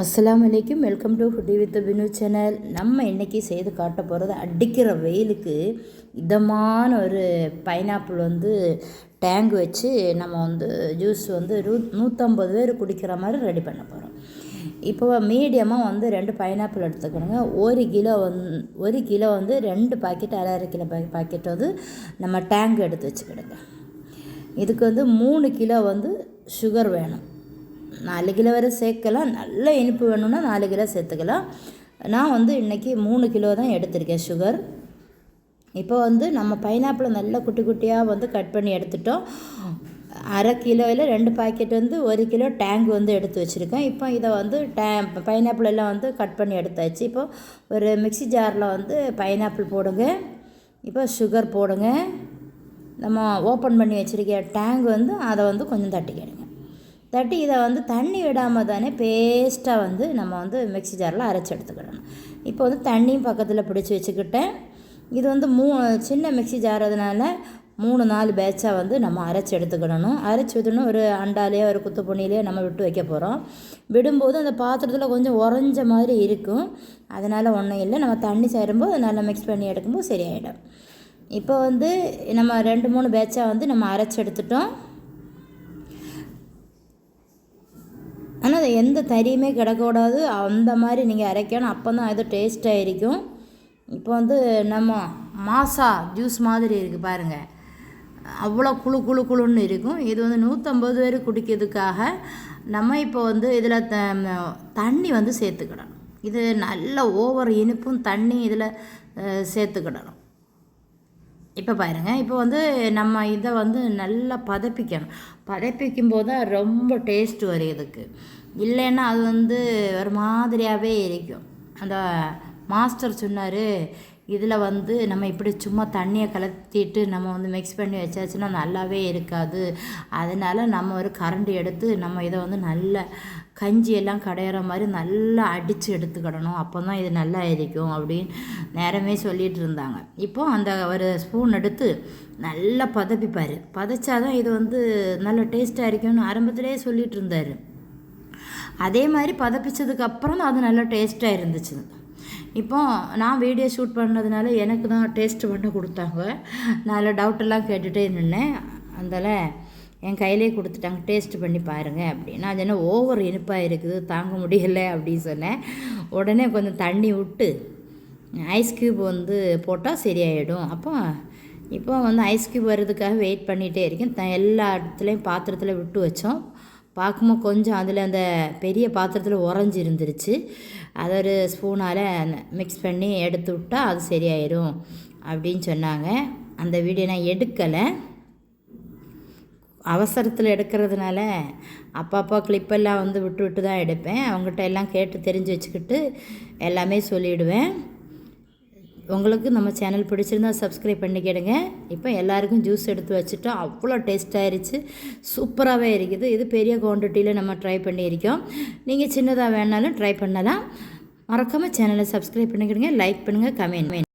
அஸ்ஸலாமு அலைக்கும். Welcome to foodie with Binu channel. நம்ம இன்றைக்கி செய்து காட்ட போகிறது அடிக்கிற வெயிலுக்கு இதமான ஒரு பைனாப்பிள் டேங்க் வச்சு நம்ம ஜூஸ் 150 பேர் குடிக்கிற மாதிரி ரெடி பண்ண போகிறோம். இப்போ மீடியமாக 2 பைனாப்பிள் எடுத்துக்கணுங்க. 1 கிலோ 2 பாக்கெட் அரை கிலோ பாக்கெட் நம்ம டேங்க் எடுத்து வச்சுக்கிடுங்க. இதுக்கு 3 கிலோ சுகர் வேணும். 4 கிலோ வரை சேர்க்கலாம். நல்ல இனிப்பு வேணும்னா 4 கிலோ சேர்த்துக்கலாம். நான் இன்றைக்கி 3 கிலோ தான் எடுத்திருக்கேன் சுகர். இப்போ நம்ம பைனாப்பிளை நல்லா குட்டி குட்டியாக கட் பண்ணி எடுத்துட்டோம். அரை கிலோவில் 2 பாக்கெட் 1 கிலோ டேங்க் எடுத்து வச்சுருக்கேன். இப்போ இதை பைனாப்பிள் எல்லாம் கட் பண்ணி எடுத்தாச்சு. இப்போ ஒரு மிக்ஸி ஜாரில் பைனாப்பிள் போடுங்க. இப்போ சுகர் போடுங்க. நம்ம ஓப்பன் பண்ணி வச்சுருக்க டேங்க் அதை கொஞ்சம் தட்டிக்கிடுங்க. தட்டி இதை தண்ணி விடாமல் தானே பேஸ்ட்டாக நம்ம மிக்ஸி ஜாரில் அரைச்சி எடுத்துக்கிடணும். இப்போ தண்ணியும் பக்கத்தில் பிடிச்சி வச்சுக்கிட்டேன். இது சின்ன மிக்ஸி ஜார், அதனால் 3-4 பேட்சாக நம்ம அரைச்சி எடுத்துக்கிடணும். அரைச்சி ஊற்றணும். ஒரு அண்டாலேயோ ஒரு குத்து பொண்ணிலேயோ நம்ம விட்டு வைக்க போகிறோம். விடும்போது அந்த பாத்திரத்தில் கொஞ்சம் உறைஞ்ச மாதிரி இருக்கும். அதனால் ஒன்றும் இல்லை, நம்ம தண்ணி சேரும்போது நல்லா மிக்ஸ் பண்ணி எடுக்கும்போது சரியாயிடும். இப்போ நம்ம 2-3 பேட்சாக நம்ம அரைச்சி எடுத்துட்டோம். ஆனால் அது எந்த தரியுமே கிடக்கூடாது, அந்த மாதிரி நீங்கள் அரைக்கணும். அப்போ தான் அது டேஸ்ட்டாக இருக்கும். இப்போ நம்ம மாசா ஜூஸ் மாதிரி இருக்குது பாருங்கள், அவ்வளோ குழுன்னு இருக்கும். இது 150 பேர் குடிக்கிறதுக்காக நம்ம இப்போ இதில் தண்ணி சேர்த்துக்கிடணும். இது நல்ல ஓவர் இனிப்பும் தண்ணி இதில் சேர்த்துக்கிடணும். இப்போ பாருங்கள், இப்போ நம்ம இதை நல்லா பதப்பிக்கும் போது தான் ரொம்ப டேஸ்ட் வரும் இதுக்கு. இல்லைன்னா அது ஒரு மாதிரியாகவே இருக்கும். அந்த மாஸ்டர் சொன்னார், இதில் நம்ம இப்படி சும்மா தண்ணியை கலத்திட்டு நம்ம மிக்ஸ் பண்ணி வச்சாச்சுன்னா நல்லாவே இருக்காது. அதனால் நம்ம ஒரு கரண்டி எடுத்து நம்ம இதை நல்லா கஞ்சியெல்லாம் கடையிற மாதிரி நல்லா அடித்து எடுத்துக்கிடணும். அப்போ தான் இது நல்லா இருக்கும் அப்படின்னு நேரமே சொல்லிகிட்டு இருந்தாங்க. இப்போ அந்த ஒரு ஸ்பூன் எடுத்து நல்லா பதப்பிப்பார். பதைச்சாதான் இது நல்ல டேஸ்ட்டாக இருக்கும்னு ஆரம்பத்திலே சொல்லிகிட்டு இருந்தார். அதே மாதிரி பதப்பிச்சதுக்கப்புறம் தான் அது நல்லா டேஸ்ட்டாக இருந்துச்சு. இப்போ நான் வீடியோ ஷூட் பண்ணதுனால எனக்கு தான் டேஸ்ட் பண்ண கொடுத்தாங்க. நான் டவுட்டெல்லாம் கேட்டுகிட்டே நின்னேன். அதில் என் கையிலே கொடுத்துட்டாங்க, டேஸ்ட் பண்ணி பாருங்கள் அப்படின்னு. நான் சொன்னேன் ஓவர் இனிப்பாக இருக்குது, தாங்க முடியலை அப்படின்னு சொன்னேன். உடனே கொஞ்சம் தண்ணி விட்டு ஐஸ் க்யூப் போட்டால் சரியாயிடும். இப்போ ஐஸ் க்யூப் வர்றதுக்காக வெயிட் பண்ணிகிட்டே இருக்கேன். எல்லா இடத்துலையும் பாத்திரத்தில் விட்டு வச்சோம். பார்க்கும்போது கொஞ்சம் அதில் அந்த பெரிய பாத்திரத்தில் உறைஞ்சி இருந்துருச்சு. அதை ஒரு ஸ்பூனால் மிக்ஸ் பண்ணி எடுத்து விட்டால் அது சரியாயிடும் அப்படின்னு சொன்னாங்க. அந்த வீடியோ நான் எடுக்கலை, அவசரத்தில் எடுக்கிறதுனால அப்பப்போ கிளிப்பெல்லாம் விட்டு தான் எடுப்பேன். அவங்ககிட்ட எல்லாம் கேட்டு தெரிஞ்சு வச்சுக்கிட்டு எல்லாமே சொல்லிவிடுவேன். உங்களுக்கு நம்ம சேனல் பிடிச்சிருந்தால் சப்ஸ்கிரைப் பண்ணிக்கிடுங்க. இப்போ எல்லாருக்கும் ஜூஸ் எடுத்து வச்சுட்டோம். அவ்வளோ டேஸ்ட்டாகிருச்சு, சூப்பராகவே இருக்குது. இது பெரிய குவான்டிட்டியில் நம்ம ட்ரை பண்ணியிருக்கோம். நீங்கள் சின்னதாக வேணாலும் ட்ரை பண்ணலாம். மறக்காமல் சேனலை சப்ஸ்கிரைப் பண்ணிக்கிடுங்க, லைக் பண்ணுங்கள், கமெண்ட்